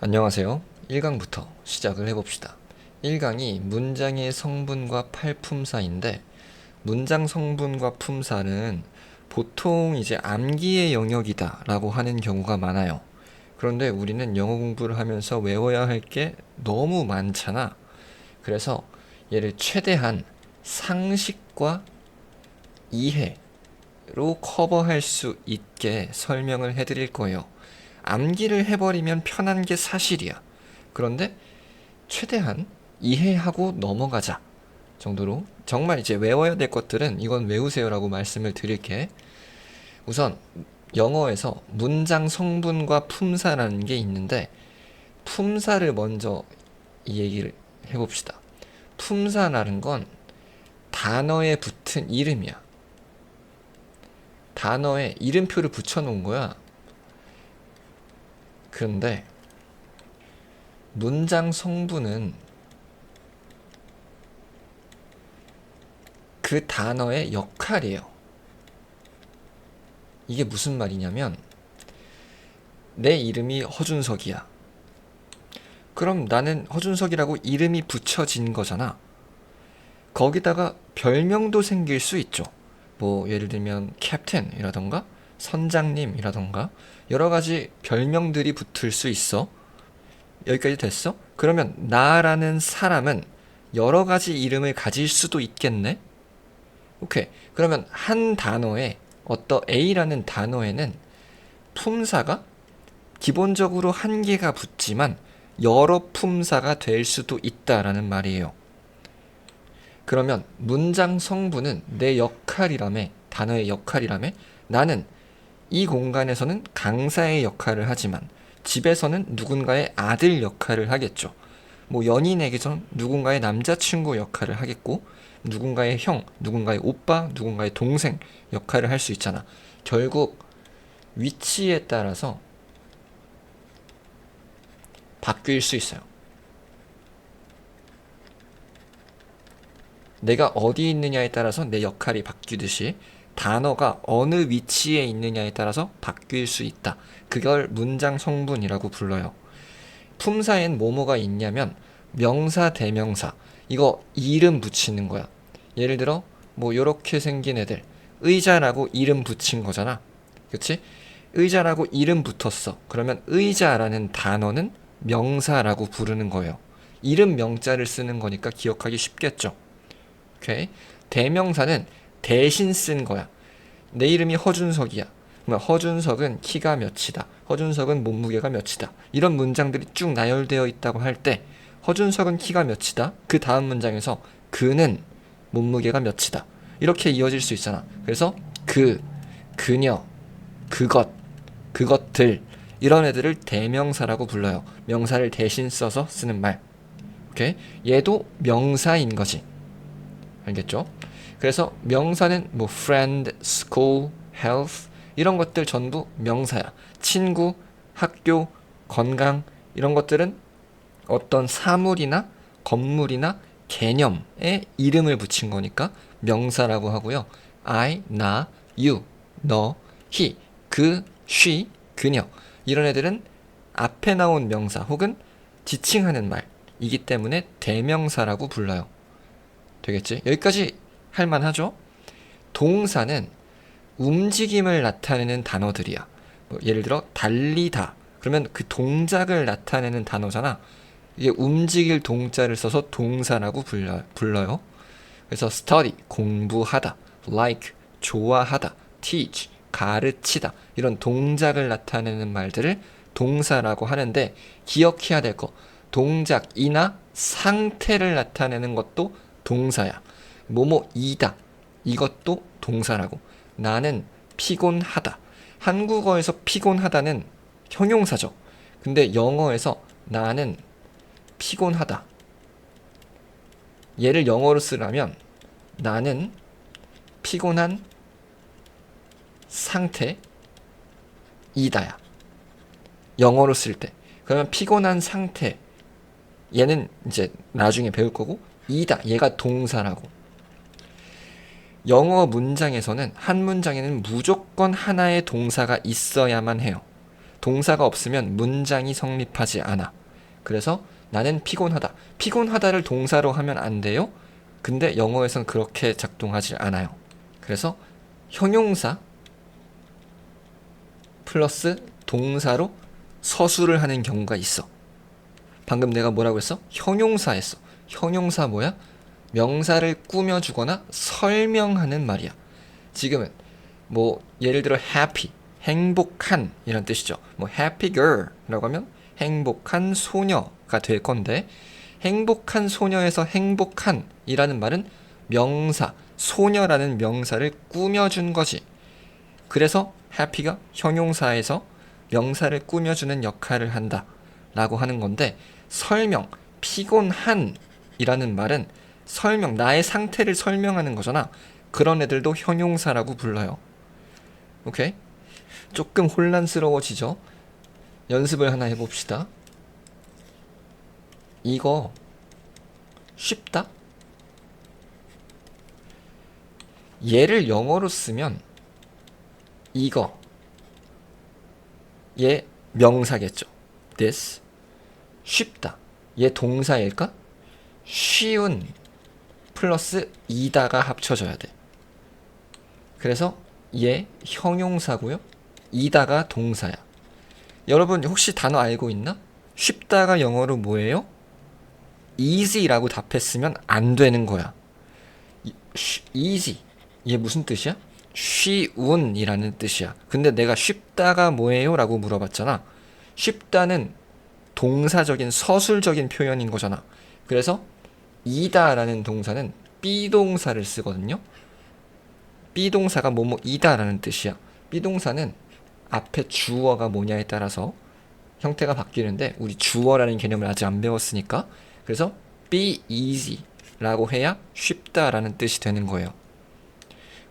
안녕하세요. 1강부터 시작을 해봅시다. 1강이 문장의 성분과 팔품사인데, 문장 성분과 품사는 보통 이제 암기의 영역이다 라고 하는 경우가 많아요. 그런데 우리는 영어 공부를 하면서 외워야 할 게 너무 많잖아. 그래서 얘를 최대한 상식과 이해로 커버할 수 있게 설명을 해드릴 거예요. 암기를 해버리면 편한 게 사실이야. 그런데 최대한 이해하고 넘어가자 정도로 정말 이제 외워야 될 것들은 이건 외우세요라고 말씀을 드릴게. 우선 영어에서 문장 성분과 품사라는 게 있는데, 품사를 먼저 이 얘기를 해봅시다. 품사라는 건 단어에 붙은 이름이야. 단어에 이름표를 붙여놓은 거야. 그런데 문장 성분은 그 단어의 역할이에요. 이게 무슨 말이냐면, 내 이름이 허준석이야. 그럼 나는 허준석이라고 이름이 붙여진 거잖아. 거기다가 별명도 생길 수 있죠. 뭐 예를 들면 캡틴이라던가 선장님이라던가 여러 가지 별명들이 붙을 수 있어. 여기까지 됐어? 그러면 나라는 사람은 여러 가지 이름을 가질 수도 있겠네? 오케이. 그러면 한 단어에, 어떤 A라는 단어에는 품사가 기본적으로 한 개가 붙지만 여러 품사가 될 수도 있다라는 말이에요. 그러면 문장 성분은 내 역할이라며, 단어의 역할이라며, 나는 이 공간에서는 강사의 역할을 하지만 집에서는 누군가의 아들 역할을 하겠죠. 뭐 연인에게선 누군가의 남자친구 역할을 하겠고, 누군가의 형, 누군가의 오빠, 누군가의 동생 역할을 할 수 있잖아. 결국 위치에 따라서 바뀔 수 있어요. 내가 어디 있느냐에 따라서 내 역할이 바뀌듯이 단어가 어느 위치에 있느냐에 따라서 바뀔 수 있다. 그걸 문장 성분이라고 불러요. 품사엔 뭐뭐가 있냐면 명사, 대명사, 이거 이름 붙이는 거야. 예를 들어 뭐 요렇게 생긴 애들, 의자라고 이름 붙인 거잖아. 그치? 의자라고 이름 붙었어. 그러면 의자라는 단어는 명사라고 부르는 거예요. 이름 명자를 쓰는 거니까 기억하기 쉽겠죠. 오케이? 대명사는 대신 쓴 거야. 내 이름이 허준석이야. 그러면 허준석은 키가 몇이다. 허준석은 몸무게가 몇이다. 이런 문장들이 쭉 나열되어 있다고 할 때, 허준석은 키가 몇이다. 그 다음 문장에서 그는 몸무게가 몇이다. 이렇게 이어질 수 있잖아. 그래서 그, 그녀, 그것, 그것들, 이런 애들을 대명사라고 불러요. 명사를 대신 써서 쓰는 말. 오케이? 얘도 명사인 거지. 알겠죠? 그래서 명사는 뭐 friend, school, health 이런 것들 전부 명사야. 친구, 학교, 건강 이런 것들은 어떤 사물이나 건물이나 개념에 이름을 붙인 거니까 명사라고 하고요. I, 나, you, 너, he, 그, she, 그녀 이런 애들은 앞에 나온 명사 혹은 지칭하는 말이기 때문에 대명사라고 불러요. 되겠지? 여기까지 할만하죠? 동사는 움직임을 나타내는 단어들이야. 뭐 예를 들어 달리다. 그러면 그 동작을 나타내는 단어잖아. 이게 움직일 동자를 써서 동사라고 불러요. 그래서 study, 공부하다, like, 좋아하다, teach, 가르치다 이런 동작을 나타내는 말들을 동사라고 하는데, 기억해야 될 거, 동작이나 상태를 나타내는 것도 동사야. 뭐뭐이다, 이것도 동사라고. 나는 피곤하다. 한국어에서 피곤하다는 형용사죠. 근데 영어에서 나는 피곤하다, 얘를 영어로 쓰려면 나는 피곤한 상태이다야. 영어로 쓸 때. 그러면 피곤한 상태, 얘는 이제 나중에 배울 거고, 이다, 얘가 동사라고. 영어 문장에서는 한 문장에는 무조건 하나의 동사가 있어야만 해요. 동사가 없으면 문장이 성립하지 않아. 그래서 나는 피곤하다. 피곤하다를 동사로 하면 안 돼요. 근데 영어에선 그렇게 작동하지 않아요. 그래서 형용사 플러스 동사로 서술을 하는 경우가 있어. 방금 내가 뭐라고 했어? 형용사 했어. 형용사 뭐야? 명사를 꾸며주거나 설명하는 말이야. 지금은 뭐 예를 들어 happy, 행복한 이란 뜻이죠. 뭐 happy girl 라고 하면 행복한 소녀가 될 건데, 행복한 소녀에서 행복한 이라는 말은 명사, 소녀라는 명사를 꾸며준 거지. 그래서 happy가 형용사에서 명사를 꾸며주는 역할을 한다 라고 하는 건데, 설명, 피곤한 이라는 말은 설명, 나의 상태를 설명하는 거잖아. 그런 애들도 형용사라고 불러요. 오케이? 조금 혼란스러워지죠? 연습을 하나 해봅시다. 이거 쉽다? 얘를 영어로 쓰면 이거 얘 명사겠죠. this 쉽다. 얘 동사일까? 쉬운 플러스 이다가 합쳐져야 돼. 그래서 얘 형용사고요. 이다가 동사야. 여러분 혹시 단어 알고 있나? 쉽다가 영어로 뭐예요? easy라고 답했으면 안 되는 거야. easy 얘 무슨 뜻이야? 쉬운이라는 뜻이야. 근데 내가 쉽다가 뭐예요? 라고 물어봤잖아. 쉽다는 동사적인 서술적인 표현인 거잖아. 그래서 이다라는 동사는 비동사를 쓰거든요. 비동사가 뭐뭐이다라는 뜻이야. 비동사는 앞에 주어가 뭐냐에 따라서 형태가 바뀌는데, 우리 주어라는 개념을 아직 안 배웠으니까, 그래서 be easy 라고 해야 쉽다라는 뜻이 되는 거예요.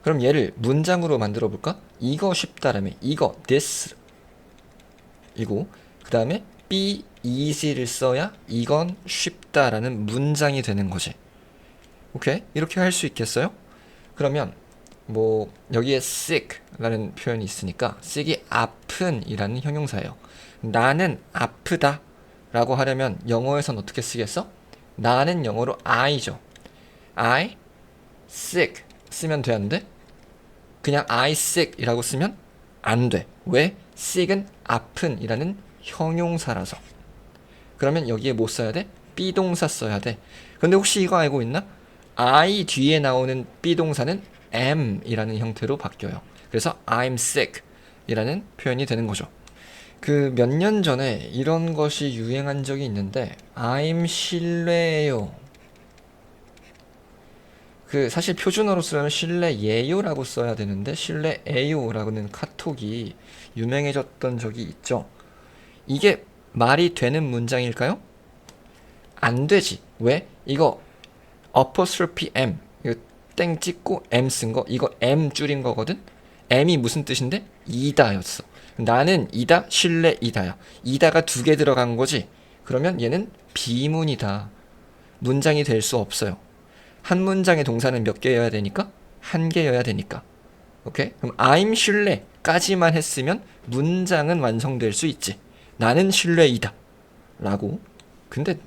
그럼 얘를 문장으로 만들어 볼까? 이거 쉽다라면 이거 this 이고, 그 다음에 be easy를 써야 이건 쉽다라는 문장이 되는 거지. 오케이? 이렇게 할 수 있겠어요? 그러면 뭐 여기에 sick라는 표현이 있으니까 sick이 아픈 이라는 형용사예요. 나는 아프다 라고 하려면 영어에선 어떻게 쓰겠어? 나는 영어로 I죠. I sick 쓰면 되는데, 그냥 I sick 이라고 쓰면 안 돼. 왜? sick은 아픈 이라는 형용사라서. 그러면 여기에 뭐 써야 돼? 비동사 써야 돼. 근데 혹시 이거 알고 있나? I 뒤에 나오는 비동사는 am 이라는 형태로 바뀌어요. 그래서 I'm sick 이라는 표현이 되는 거죠. 그 몇 년 전에 이런 것이 유행한 적이 있는데, I'm 실례예요. 그 사실 표준어로 쓰려면 실례예요라고 써야 되는데 실례예요라고는 카톡이 유명해졌던 적이 있죠. 이게 말이 되는 문장일까요? 안 되지. 왜? 이거 apostrophe m, 이거 땡 찍고 m 쓴 거, 이거 m 줄인 거거든. m이 무슨 뜻인데? 이다였어. 나는 이다, 실례이다야. 이다가 두 개 들어간 거지. 그러면 얘는 비문이다. 문장이 될 수 없어요. 한 문장의 동사는 몇 개여야 되니까? 한 개여야 되니까. 오케이? 그럼 I'm 신뢰까지만 했으면 문장은 완성될 수 있지. 나는 신뢰이다 라고. 근데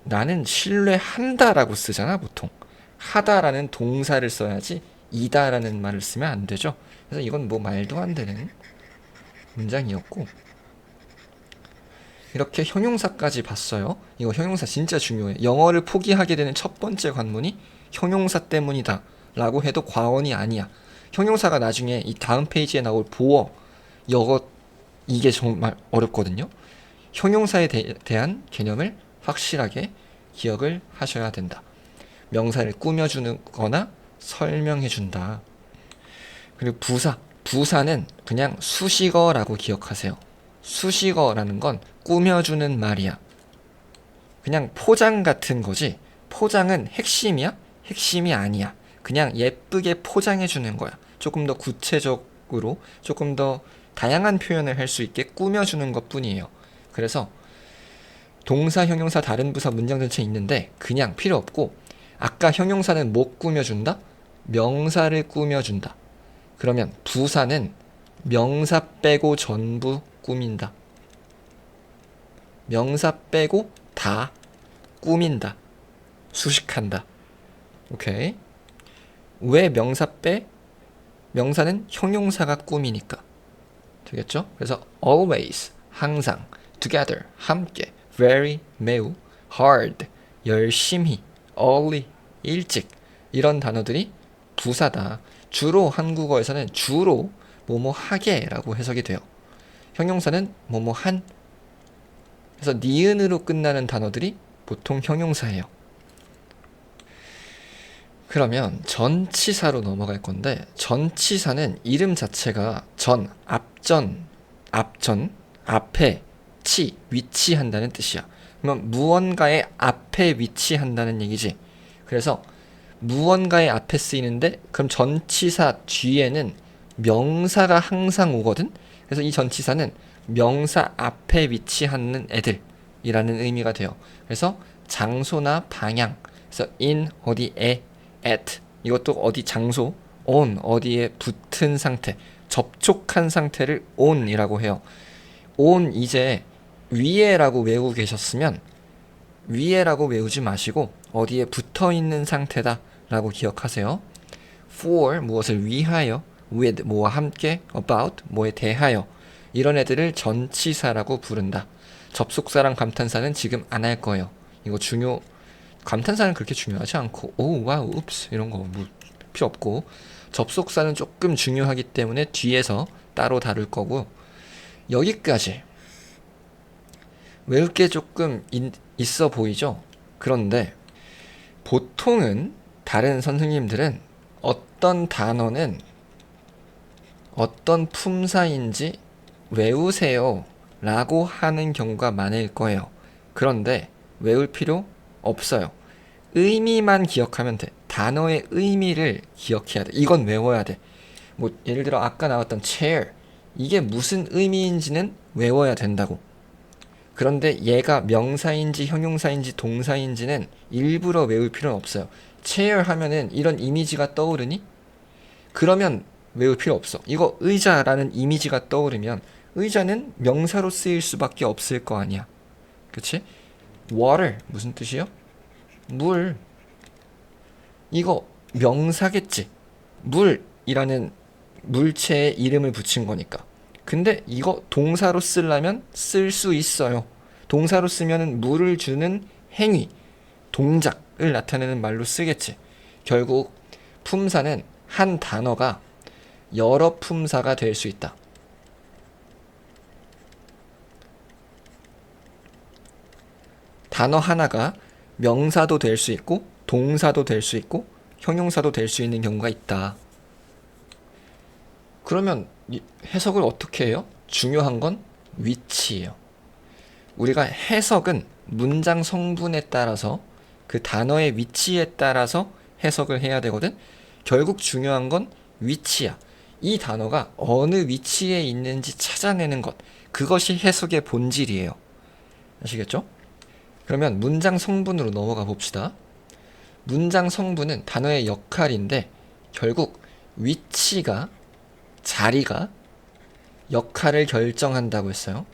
나는 신뢰한다 라고 쓰잖아 보통. 하다라는 동사를 써야지 이다라는 말을 쓰면 안 되죠. 그래서 이건 뭐 말도 안 되는 문장이었고, 이렇게 형용사까지 봤어요. 이거 형용사 진짜 중요해. 영어를 포기하게 되는 첫 번째 관문이 형용사 때문이다 라고 해도 과언이 아니야. 형용사가 나중에 이 다음 페이지에 나올 보어, 이게 정말 어렵거든요. 형용사에 대한 개념을 확실하게 기억을 하셔야 된다. 명사를 꾸며주는 거나 설명해준다. 그리고 부사는 그냥 수식어라고 기억하세요. 수식어라는 건 꾸며주는 말이야. 그냥 포장 같은 거지. 포장은 핵심이야? 핵심이 아니야. 그냥 예쁘게 포장해주는 거야. 조금 더 구체적으로, 조금 더 다양한 표현을 할 수 있게 꾸며주는 것 뿐이에요. 그래서 동사, 형용사, 다른 부사, 문장 전체 있는데 그냥 필요 없고, 아까 형용사는 뭐 꾸며준다? 명사를 꾸며준다. 그러면 부사는 명사 빼고 전부 꾸민다. 명사 빼고 다 꾸민다, 수식한다. 오케이. 왜 명사 빼? 명사는 형용사가 꾸미니까. 되겠죠? 그래서 always, 항상, together, 함께, very, 매우, hard, 열심히, early, 일찍, 이런 단어들이 부사다. 주로 한국어에서는 주로 뭐뭐 하게라고 해석이 돼요. 형용사는 뭐뭐 한. 그래서 니은으로 끝나는 단어들이 보통 형용사예요. 그러면 전치사로 넘어갈 건데, 전치사는 이름 자체가 전, 앞전, 앞에, 위치한다는 뜻이야. 그러면 무언가의 앞에 위치한다는 얘기지. 그래서 무언가의 앞에 쓰이는데, 그럼 전치사 뒤에는 명사가 항상 오거든. 그래서 이 전치사는 명사 앞에 위치하는 애들이라는 의미가 돼요. 그래서 장소나 방향, 그래서 in 어디에, at 이것도 어디 장소, on 어디에 붙은 상태, 접촉한 상태를 on이라고 해요. on 이제 위에라고 외우고 계셨으면 위에라고 외우지 마시고 어디에 붙어 있는 상태다 라고 기억하세요. for 무엇을 위하여, with 뭐와 함께, about 뭐에 대하여, 이런 애들을 전치사라고 부른다. 접속사랑 감탄사는 지금 안 할 거예요. 이거 감탄사는 그렇게 중요하지 않고, 오, 와우, 읍스 이런 거 뭐 필요 없고, 접속사는 조금 중요하기 때문에 뒤에서 따로 다룰 거고. 여기까지 외울 게 조금 있어 보이죠? 그런데 보통은 다른 선생님들은 어떤 단어는 어떤 품사인지 외우세요 라고 하는 경우가 많을 거예요. 그런데 외울 필요 없어요. 의미만 기억하면 돼. 단어의 의미를 기억해야 돼. 이건 외워야 돼. 뭐 예를 들어 아까 나왔던 chair, 이게 무슨 의미인지는 외워야 된다고. 그런데 얘가 명사인지 형용사인지 동사인지는 일부러 외울 필요는 없어요. chair 하면은 이런 이미지가 떠오르니? 그러면 외울 필요 없어. 이거 의자라는 이미지가 떠오르면 의자는 명사로 쓰일 수밖에 없을 거 아니야. 그치? water 무슨 뜻이요? 물. 이거 명사겠지. 물이라는 물체에 이름을 붙인 거니까. 근데 이거 동사로 쓰려면 쓸 수 있어요. 동사로 쓰면은 물을 주는 행위, 동작을 나타내는 말로 쓰겠지. 결국 품사는 한 단어가 여러 품사가 될 수 있다. 단어 하나가 명사도 될 수 있고 동사도 될 수 있고 형용사도 될 수 있는 경우가 있다. 그러면 해석을 어떻게 해요? 중요한 건 위치예요. 우리가 해석은 문장 성분에 따라서 그 단어의 위치에 따라서 해석을 해야 되거든. 결국 중요한 건 위치야. 이 단어가 어느 위치에 있는지 찾아내는 것, 그것이 해석의 본질이에요. 아시겠죠? 그러면 문장 성분으로 넘어가 봅시다. 문장 성분은 단어의 역할인데 결국 위치가, 자리가 역할을 결정한다고 했어요.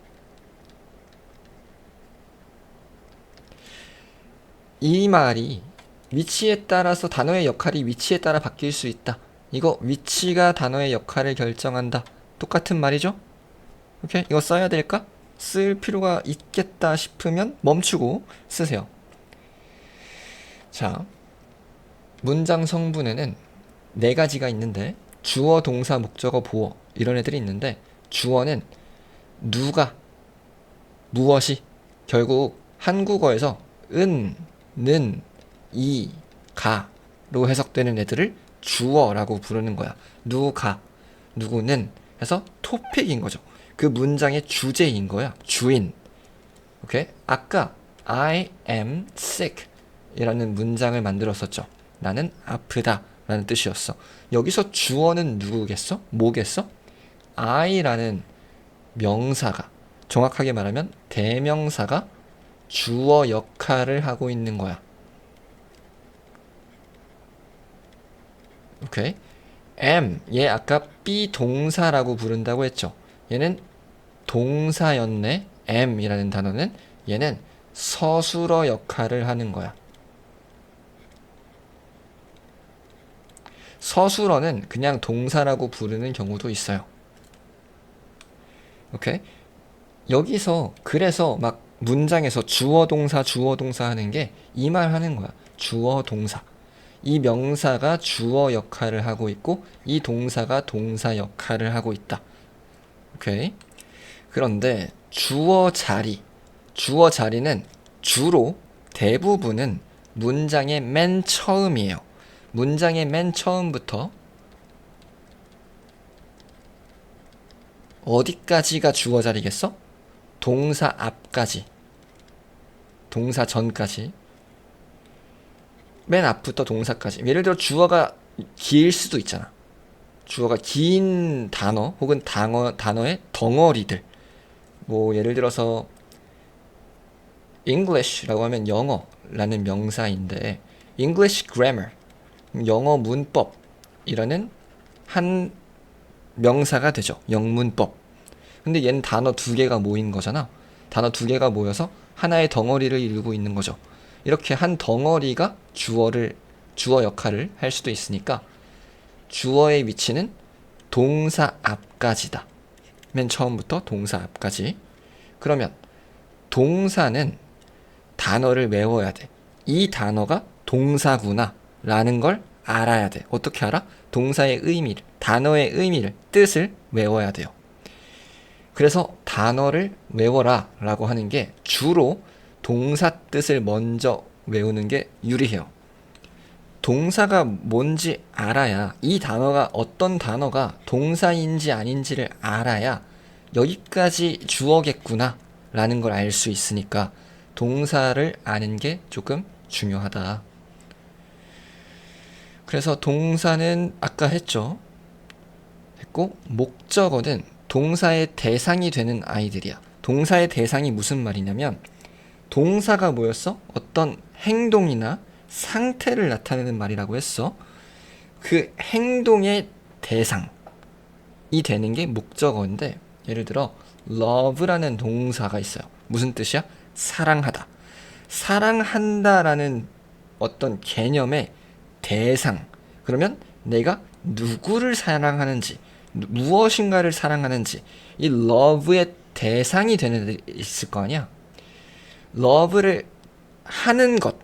이 말이 위치에 따라서 단어의 역할이 위치에 따라 바뀔 수 있다. 이거 위치가 단어의 역할을 결정한다. 똑같은 말이죠? 오케이? 이거 써야 될까? 쓸 필요가 있겠다 싶으면 멈추고 쓰세요. 자, 문장 성분에는 네 가지가 있는데 주어, 동사, 목적어, 보어 이런 애들이 있는데 주어는 누가, 무엇이, 결국 한국어에서 은, 는, 이, 가로 해석되는 애들을 주어라고 부르는 거야. 누가, 누구는 해서 토픽인 거죠. 그 문장의 주제인 거야. 주인. 오케이? 아까 I am sick 이라는 문장을 만들었었죠. 나는 아프다 라는 뜻이었어. 여기서 주어는 누구겠어? 뭐겠어? I라는 명사가, 정확하게 말하면 대명사가 주어 역할을 하고 있는 거야. 오케이? am, 얘 아까 비동사라고 부른다고 했죠. 얘는 동사였네. am이라는 단어는 얘는 서술어 역할을 하는 거야. 서술어는 그냥 동사라고 부르는 경우도 있어요. 오케이? 여기서 그래서 막 문장에서 주어 동사 하는 게 이 말 하는 거야. 주어 동사. 이 명사가 주어 역할을 하고 있고 이 동사가 동사 역할을 하고 있다. 오케이? 그런데 주어 자리는 주로 대부분은 문장의 맨 처음이에요. 문장의 맨 처음부터 어디까지가 주어 자리겠어? 동사 앞까지, 동사 전까지, 맨 앞부터 동사까지. 예를 들어 주어가 길 수도 있잖아. 주어가 긴 단어 혹은 단어의 덩어리들. 뭐 예를 들어서 English라고 하면 영어라는 명사인데 English grammar, 영어 문법이라는 한 명사가 되죠. 영문법. 근데 얘는 단어 두 개가 모인 거잖아. 단어 두 개가 모여서 하나의 덩어리를 이루고 있는 거죠. 이렇게 한 덩어리가 주어 역할을 할 수도 있으니까 주어의 위치는 동사 앞까지다. 맨 처음부터 동사 앞까지. 그러면 동사는 단어를 외워야 돼. 이 단어가 동사구나 라는 걸 알아야 돼. 어떻게 알아? 동사의 의미를, 단어의 의미를, 뜻을 외워야 돼요. 그래서 단어를 외워라 라고 하는 게 주로 동사 뜻을 먼저 외우는 게 유리해요. 동사가 뭔지 알아야, 이 단어가 어떤 단어가 동사인지 아닌지를 알아야 여기까지 주어겠구나 라는 걸 알 수 있으니까 동사를 아는 게 조금 중요하다. 그래서 동사는 아까 했죠. 했고, 목적어는 동사의 대상이 되는 아이들이야. 동사의 대상이 무슨 말이냐면 동사가 뭐였어? 어떤 행동이나 상태를 나타내는 말이라고 했어. 그 행동의 대상이 되는 게 목적어인데, 예를 들어 love라는 동사가 있어요. 무슨 뜻이야? 사랑하다. 사랑한다라는 어떤 개념의 대상. 그러면 내가 누구를 사랑하는지, 무엇인가를 사랑하는지, 이 love의 대상이 되는 애들이 있을 거 아니야. love를 하는 것,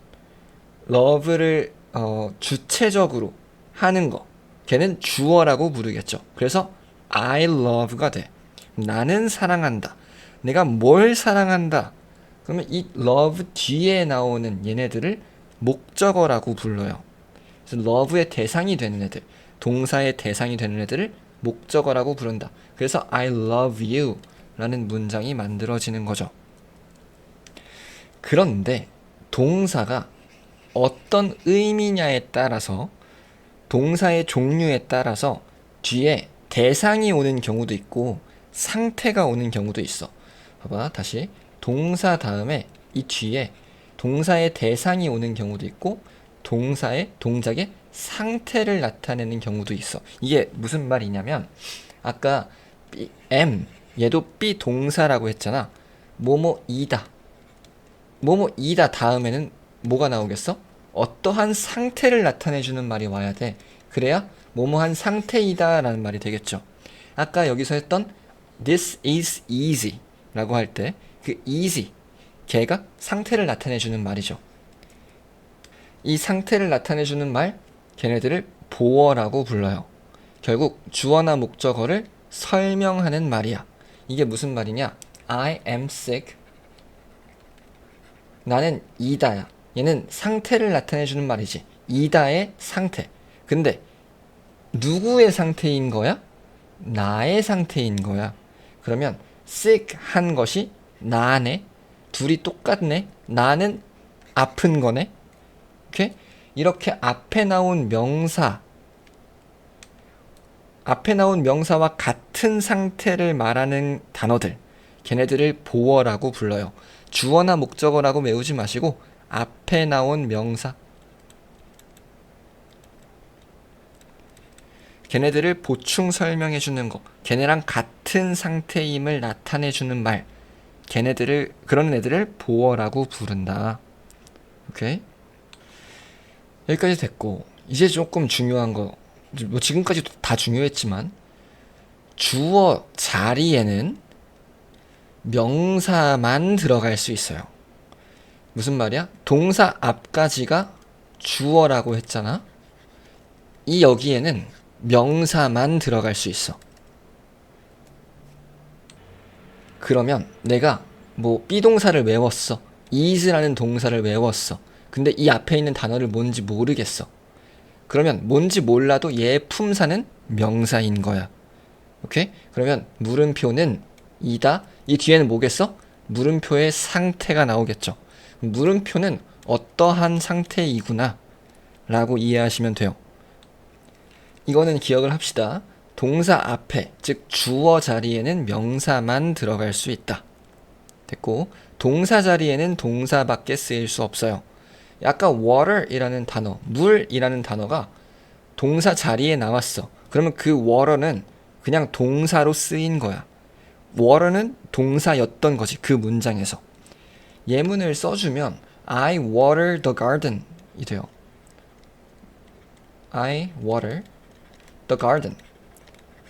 love를 주체적으로 하는 거, 걔는 주어라고 부르겠죠. 그래서 I love가 돼. 나는 사랑한다. 내가 뭘 사랑한다. 그러면 이 love 뒤에 나오는 얘네들을 목적어라고 불러요. 그래서 love의 대상이 되는 애들, 동사의 대상이 되는 애들을 목적어라고 부른다. 그래서 I love you 라는 문장이 만들어지는 거죠. 그런데 동사가 어떤 의미냐에 따라서, 동사의 종류에 따라서 뒤에 대상이 오는 경우도 있고 상태가 오는 경우도 있어. 봐봐, 다시. 동사 다음에 이 뒤에 동사의 대상이 오는 경우도 있고 동사의, 동작의 상태를 나타내는 경우도 있어. 이게 무슨 말이냐면 아까 M, 얘도 B 동사라고 했잖아. 뭐뭐이다. 뭐뭐이다 다음에는 뭐가 나오겠어? 어떠한 상태를 나타내주는 말이 와야 돼. 그래야 뭐뭐한 상태이다 라는 말이 되겠죠. 아까 여기서 했던 This is easy 라고 할 때 그 easy, 걔가 상태를 나타내주는 말이죠. 이 상태를 나타내주는 말, 걔네들을 보어라고 불러요. 결국 주어나 목적어를 설명하는 말이야. 이게 무슨 말이냐? I am sick. 나는 이다야. 얘는 상태를 나타내주는 말이지. 이다의 상태. 근데 누구의 상태인 거야? 나의 상태인 거야. 그러면 sick 한 것이 나네. 둘이 똑같네. 나는 아픈 거네. 오케이? 이렇게 앞에 나온 명사와 같은 상태를 말하는 단어들, 걔네들을 보어라고 불러요. 주어나 목적어라고 외우지 마시고 앞에 나온 명사, 걔네들을 보충 설명해 주는 거, 걔네랑 같은 상태임을 나타내 주는 말, 그런 애들을 보어라고 부른다. 오케이? 여기까지 됐고, 이제 조금 중요한 거, 뭐 지금까지도 다 중요했지만, 주어 자리에는 명사만 들어갈 수 있어요. 무슨 말이야? 동사 앞까지가 주어라고 했잖아. 이 여기에는 명사만 들어갈 수 있어. 그러면 내가 뭐 비동사를 외웠어. is라는 동사를 외웠어. 근데 이 앞에 있는 단어를 뭔지 모르겠어. 그러면 뭔지 몰라도 얘의 품사는 명사인 거야. 오케이? 그러면 물음표는 이다. 이 뒤에는 뭐겠어? 물음표의 상태가 나오겠죠. 물음표는 어떠한 상태이구나 라고 이해하시면 돼요. 이거는 기억을 합시다. 동사 앞에, 즉 주어 자리에는 명사만 들어갈 수 있다. 됐고, 동사 자리에는 동사밖에 쓰일 수 없어요. 아까 water이라는 단어, 물이라는 단어가 동사 자리에 나왔어. 그러면 그 water는 그냥 동사로 쓰인 거야. water는 동사였던 거지, 그 문장에서. 예문을 써주면 I water the garden 이 돼요. I water the garden.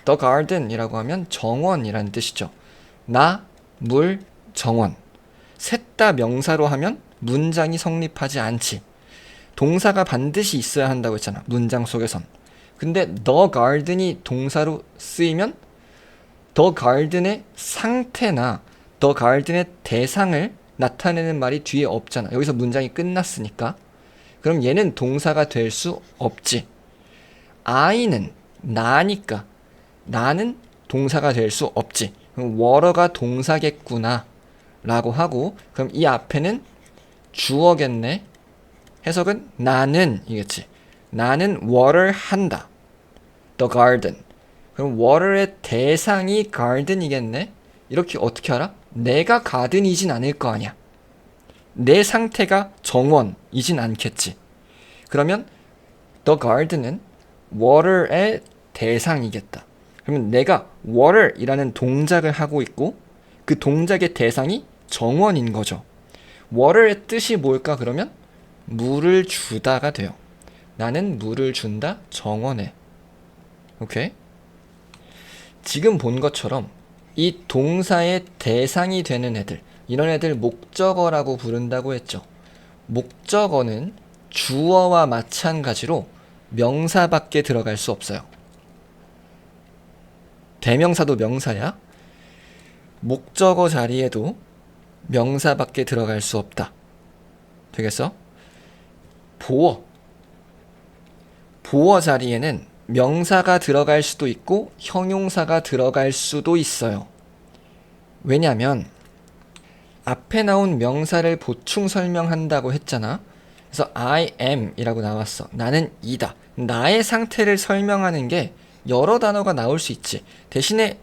The garden 이라고 하면 정원이라는 뜻이죠. 나, 물, 정원. 셋 다 명사로 하면 문장이 성립하지 않지. 동사가 반드시 있어야 한다고 했잖아, 문장 속에선. 근데 the garden이 동사로 쓰이면 the garden의 상태나 the garden의 대상을 나타내는 말이 뒤에 없잖아. 여기서 문장이 끝났으니까. 그럼 얘는 동사가 될 수 없지. I는 나니까 나는 동사가 될 수 없지. 그럼 water가 동사겠구나 라고 하고, 그럼 이 앞에는 주어겠네. 해석은 나는 이겠지. 나는 water 한다. The garden. 그럼 water의 대상이 garden이겠네. 이렇게 어떻게 알아? 내가 가든이진 않을 거 아니야. 내 상태가 정원이진 않겠지. 그러면 the garden은 water의 대상이겠다. 그러면 내가 water이라는 동작을 하고 있고 그 동작의 대상이 정원인 거죠. water의 뜻이 뭘까 그러면? 물을 주다가 돼요. 나는 물을 준다 정원에. 오케이? 지금 본 것처럼 이 동사의 대상이 되는 애들, 이런 애들 목적어라고 부른다고 했죠. 목적어는 주어와 마찬가지로 명사밖에 들어갈 수 없어요. 대명사도 명사야. 목적어 자리에도 명사밖에 들어갈 수 없다. 되겠어? 보어 자리에는 명사가 들어갈 수도 있고 형용사가 들어갈 수도 있어요. 왜냐면 앞에 나온 명사를 보충 설명한다고 했잖아. 그래서 I am 이라고 나왔어. 나는 이다. 나의 상태를 설명하는 게 여러 단어가 나올 수 있지. 대신에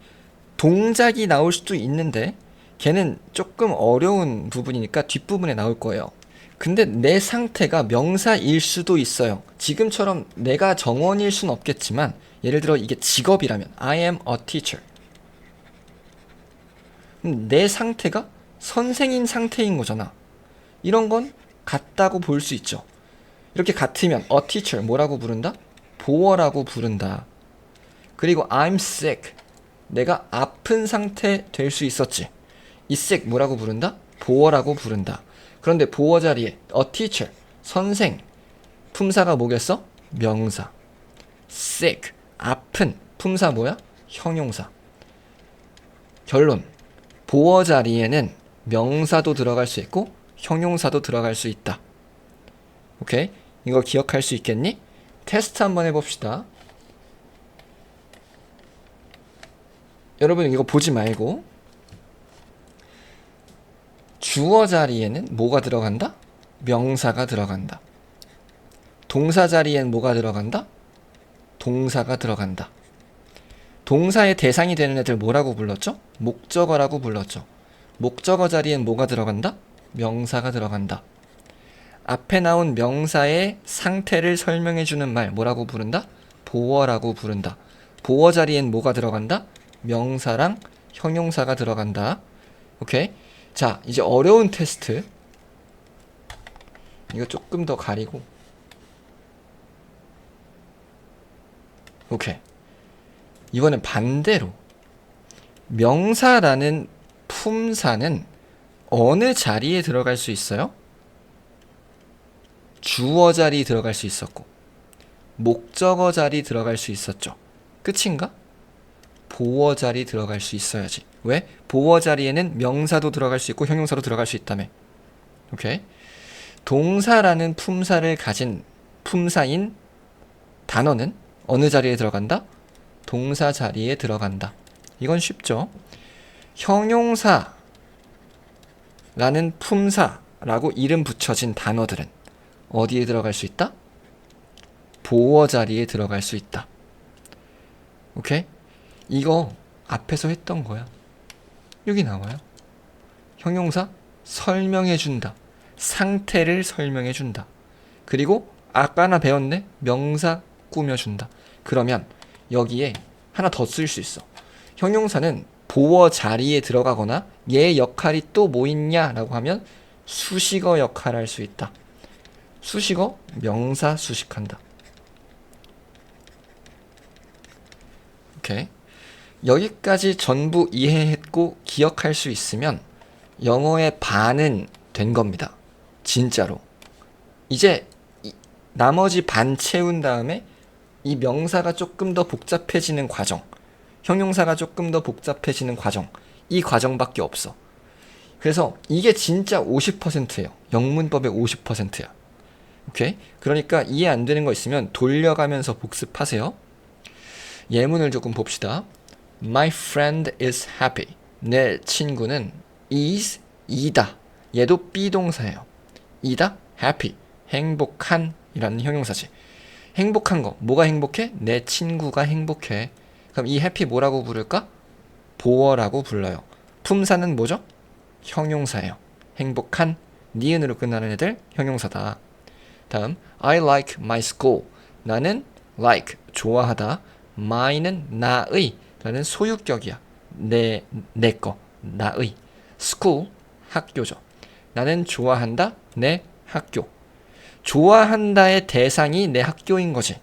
동작이 나올 수도 있는데 걔는 조금 어려운 부분이니까 뒷부분에 나올 거예요. 근데 내 상태가 명사일 수도 있어요. 지금처럼 내가 정원일 순 없겠지만 예를 들어 이게 직업이라면 I am a teacher. 내 상태가 선생인 상태인 거잖아. 이런 건 같다고 볼 수 있죠. 이렇게 같으면 a teacher 뭐라고 부른다? 보어라고 부른다. 그리고 I'm sick. 내가 아픈 상태 될 수 있었지. 이 sick 뭐라고 부른다? 보어라고 부른다. 그런데 보어 자리에 a teacher, 선생, 품사가 뭐겠어? 명사. sick, 아픈, 품사 뭐야? 형용사. 결론, 보어 자리에는 명사도 들어갈 수 있고 형용사도 들어갈 수 있다. 오케이? 이거 기억할 수 있겠니? 테스트 한번 해봅시다. 여러분 이거 보지 말고 주어 자리에는 뭐가 들어간다? 명사가 들어간다. 동사 자리엔 뭐가 들어간다? 동사가 들어간다. 동사의 대상이 되는 애들 뭐라고 불렀죠? 목적어라고 불렀죠. 목적어 자리엔 뭐가 들어간다? 명사가 들어간다. 앞에 나온 명사의 상태를 설명해주는 말 뭐라고 부른다? 보어라고 부른다. 보어 자리엔 뭐가 들어간다? 명사랑 형용사가 들어간다. 오케이? 자, 이제 어려운 테스트. 이거 조금 더 가리고. 오케이. 이번엔 반대로. 명사라는 품사는 어느 자리에 들어갈 수 있어요? 주어 자리 들어갈 수 있었고, 목적어 자리 들어갈 수 있었죠. 끝인가? 보어 자리 들어갈 수 있어야지. 왜? 보어 자리에는 명사도 들어갈 수 있고 형용사도 들어갈 수 있다며. 오케이. 동사라는 품사를 가진 품사인 단어는 어느 자리에 들어간다? 동사 자리에 들어간다. 이건 쉽죠. 형용사라는 품사라고 이름 붙여진 단어들은 어디에 들어갈 수 있다? 보어 자리에 들어갈 수 있다. 오케이? 이거 앞에서 했던 거야. 여기 나와요. 형용사 설명해준다. 상태를 설명해준다. 그리고 아까나 배웠네? 명사 꾸며준다. 그러면 여기에 하나 더 쓸 수 있어. 형용사는 보어 자리에 들어가거나 얘 역할이 또 뭐 있냐라고 하면 수식어 역할을 할 수 있다. 수식어, 명사 수식한다. 오케이. 여기까지 전부 이해했고 기억할 수 있으면 영어의 반은 된 겁니다. 진짜로. 이제 나머지 반 채운 다음에 이 명사가 조금 더 복잡해지는 과정, 형용사가 조금 더 복잡해지는 과정, 이 과정밖에 없어. 그래서 이게 진짜 50%예요. 영문법의 50%야. 오케이? 그러니까 이해 안 되는 거 있으면 돌려가면서 복습하세요. 예문을 조금 봅시다. My friend is happy. 내 친구는 is, 이다. 얘도 비동사예요. 이다, happy. 행복한 이라는 형용사지. 행복한 거. 뭐가 행복해? 내 친구가 행복해. 그럼 이 happy 뭐라고 부를까? 보어라고 불러요. 품사는 뭐죠? 형용사예요. 행복한, 니은으로 끝나는 애들 형용사다. 다음, I like my school. 나는 like, 좋아하다. my는 나의 라는 소유격이야. 내 거, 나의. school, 학교죠. 나는 좋아한다, 내 학교. 좋아한다의 대상이 내 학교인 거지.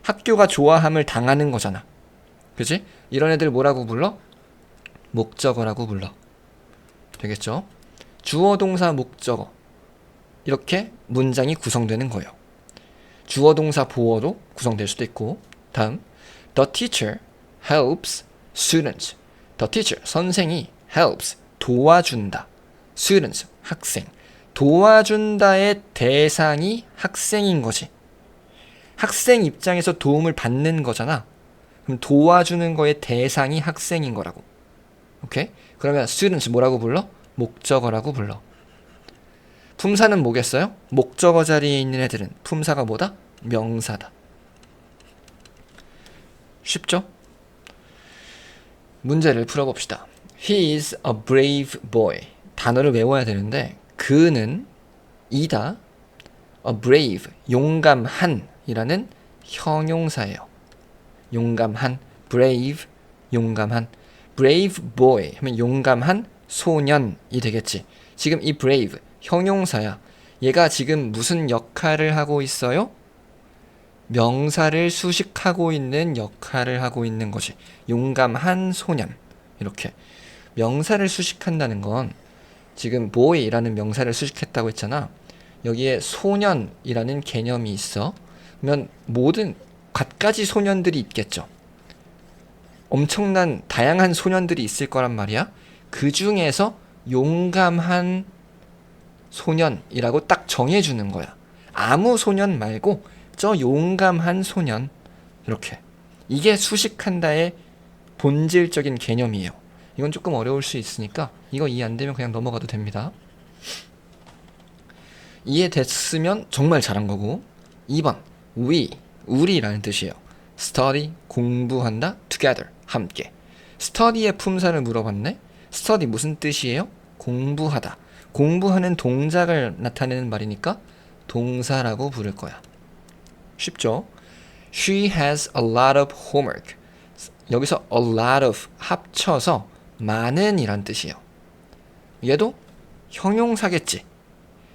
학교가 좋아함을 당하는 거잖아. 그치? 이런 애들 뭐라고 불러? 목적어라고 불러. 되겠죠? 주어, 동사, 목적어. 이렇게 문장이 구성되는 거예요. 주어, 동사, 보어로 구성될 수도 있고. 다음, The teacher helps students. The teacher, 선생이 helps, 도와준다. students, 학생. 도와준다의 대상이 학생인 거지. 학생 입장에서 도움을 받는 거잖아. 그럼 도와주는 거의 대상이 학생인 거라고. 오케이? 그러면 students 뭐라고 불러? 목적어라고 불러. 품사는 뭐겠어요? 목적어 자리에 있는 애들은 품사가 뭐다? 명사다. 쉽죠? 문제를 풀어봅시다. He is a brave boy. 단어를 외워야 되는데 그는 이다. a brave, 용감한 이라는 형용사예요. 용감한, brave, 용감한. brave boy 하면 용감한 소년이 되겠지. 지금 이 brave, 형용사야. 얘가 지금 무슨 역할을 하고 있어요? 명사를 수식하고 있는 역할을 하고 있는 거지. 용감한 소년. 이렇게. 명사를 수식한다는 건 지금 boy라는 명사를 수식했다고 했잖아. 여기에 소년이라는 개념이 있어. 그러면 모든 갖가지 소년들이 있겠죠. 엄청난 다양한 소년들이 있을 거란 말이야. 그 중에서 용감한 소년이라고 딱 정해주는 거야. 아무 소년 말고 저 용감한 소년. 이렇게. 이게 수식한다의 본질적인 개념이에요. 이건 조금 어려울 수 있으니까 이거 이해 안 되면 그냥 넘어가도 됩니다. 이해됐으면 정말 잘한 거고. 2번 우리라는 뜻이에요. study, 공부한다, together, 함께. study의 품사를 물어봤네. study 무슨 뜻이에요? 공부하다. 공부하는 동작을 나타내는 말이니까 동사라고 부를 거야. 쉽죠? She has a lot of homework. 여기서 a lot of 합쳐서 많은 이란 뜻이에요. 얘도 형용사겠지.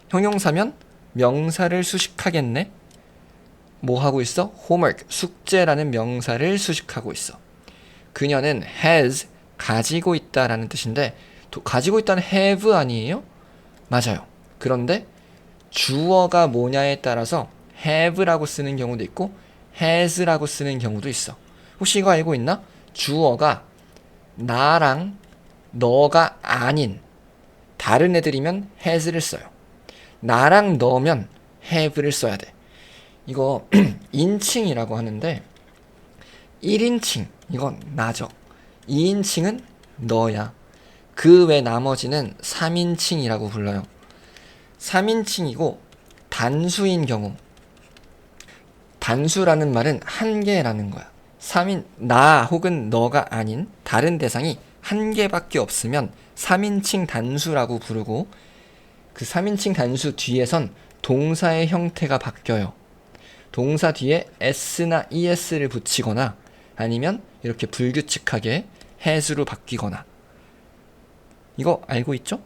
형용사면 명사를 수식하겠네. 뭐 하고 있어? homework, 숙제라는 명사를 수식하고 있어. 그녀는 has, 가지고 있다라는 뜻인데 가지고 있다는 have 아니에요? 맞아요. 그런데 주어가 뭐냐에 따라서 have라고 쓰는 경우도 있고 has라고 쓰는 경우도 있어. 혹시 이거 알고 있나? 주어가 나랑 너가 아닌 다른 애들이면 has를 써요. 나랑 너면 have를 써야 돼. 이거 인칭이라고 하는데 1인칭 이건 나죠. 2인칭은 너야. 그 외 나머지는 3인칭이라고 불러요. 3인칭이고 단수인 경우, 단수라는 말은 한 개라는 거야. 3인 나 혹은 너가 아닌 다른 대상이 한 개밖에 없으면 3인칭 단수라고 부르고 그 3인칭 단수 뒤에선 동사의 형태가 바뀌어요. 동사 뒤에 s나 es를 붙이거나 아니면 이렇게 불규칙하게 has로 바뀌거나. 이거 알고 있죠?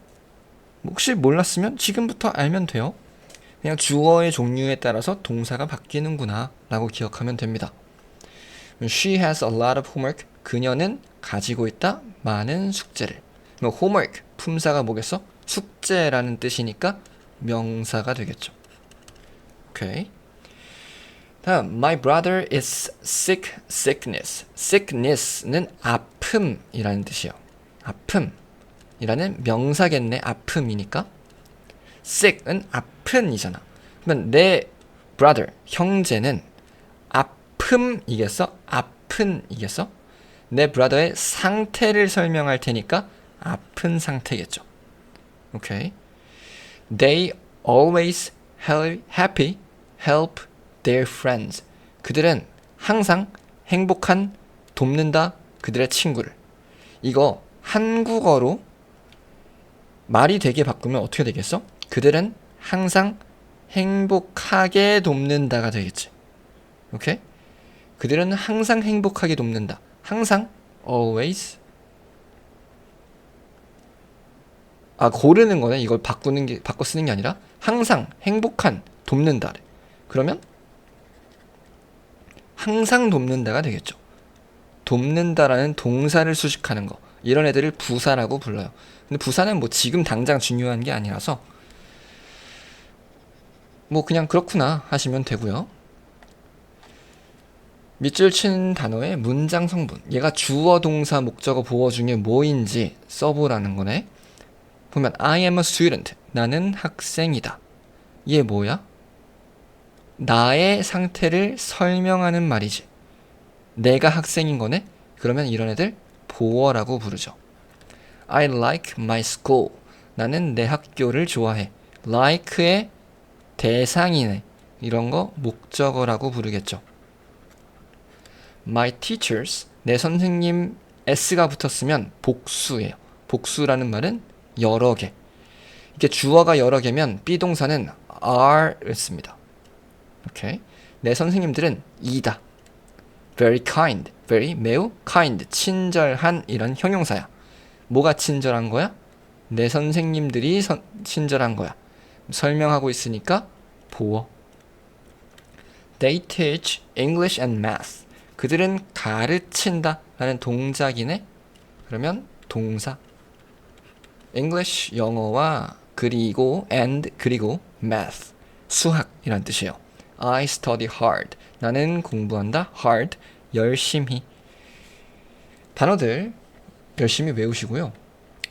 혹시 몰랐으면 지금부터 알면 돼요. 그냥 주어의 종류에 따라서 동사가 바뀌는구나 라고 기억하면 됩니다. She has a lot of homework. 그녀는 가지고 있다 많은 숙제를. homework 품사가 뭐겠어? 숙제라는 뜻이니까 명사가 되겠죠. 오케이. 다음, my brother is sick, sickness. sickness는 아픔이라는 뜻이에요. 아픔이라는 명사겠네. 아픔이니까. sick은 아픈이잖아. 그러면 내 brother, 형제는 아픔이겠어? 아픈이겠어? 내 brother의 상태를 설명할 테니까 아픈 상태겠죠. 오케이. They always happy help their friends. 그들은 항상 행복한 돕는다 그들의 친구를. 이거 한국어로 말이 되게 바꾸면 어떻게 되겠어? 그들은 항상 행복하게 돕는다가 되겠지. 오케이? 그들은 항상 행복하게 돕는다. 항상 always. 고르는 거네. 이걸 바꿔 쓰는 게 아니라 항상 행복한 돕는다. 그러면 항상 돕는다가 되겠죠. 돕는다라는 동사를 수식하는 거. 이런 애들을 부사라고 불러요. 근데 부사는 뭐 지금 당장 중요한 게 아니라서 뭐 그냥 그렇구나 하시면 되고요. 밑줄 친 단어의 문장 성분. 얘가 주어, 동사, 목적어, 보어 중에 뭐인지 써보라는 거네. 보면 I am a student. 나는 학생이다. 얘 뭐야? 나의 상태를 설명하는 말이지. 내가 학생인 거네? 그러면 이런 애들 보어라고 부르죠. I like my school. 나는 내 학교를 좋아해. like의 대상이네. 이런 거 목적어라고 부르겠죠. My teachers. 내 선생님 s가 붙었으면 복수예요. 복수라는 말은 여러 개. 이게 주어가 여러 개면 비동사는 are를 씁니다. 오케이. 내 선생님들은 이다. very kind. very 매우 kind. 친절한 이런 형용사야. 뭐가 친절한 거야? 내 선생님들이 친절한 거야. 설명하고 있으니까 보어. They teach English and math. 그들은 가르친다 라는 동작이네. 그러면 동사. English 영어와 그리고 and 그리고 math 수학이란 뜻이에요. I study hard. 나는 공부한다. hard 열심히. 단어들 열심히 외우시고요.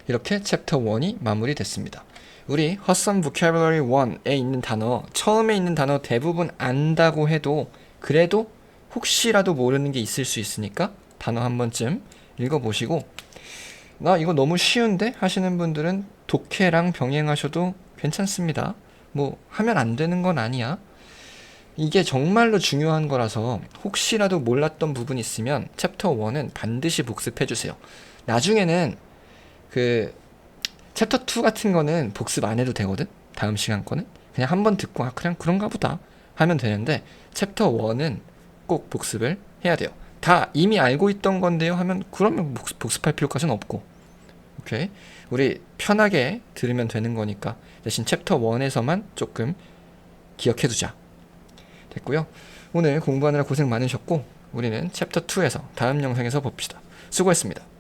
이렇게 챕터 1이 마무리됐습니다. 우리 헛선 vocabulary 1에 있는 단어, 처음에 있는 단어 대부분 안다고 해도 그래도 혹시라도 모르는 게 있을 수 있으니까 단어 한 번쯤 읽어보시고 나 이거 너무 쉬운데? 하시는 분들은 독해랑 병행하셔도 괜찮습니다. 뭐 하면 안 되는 건 아니야. 이게 정말로 중요한 거라서 혹시라도 몰랐던 부분 있으면 챕터 1은 반드시 복습해주세요. 나중에는 그 챕터 2 같은 거는 복습 안 해도 되거든. 다음 시간 거는 그냥 한번 듣고 그냥 그런가 보다 하면 되는데 챕터 1은 꼭 복습을 해야 돼요. 다 이미 알고 있던 건데요 하면 그러면 복습할 필요까지는 없고. 오케이. 우리 편하게 들으면 되는 거니까 대신 챕터 1에서만 조금 기억해 두자. 됐고요. 오늘 공부하느라 고생 많으셨고 우리는 챕터 2에서 다음 영상에서 봅시다. 수고했습니다.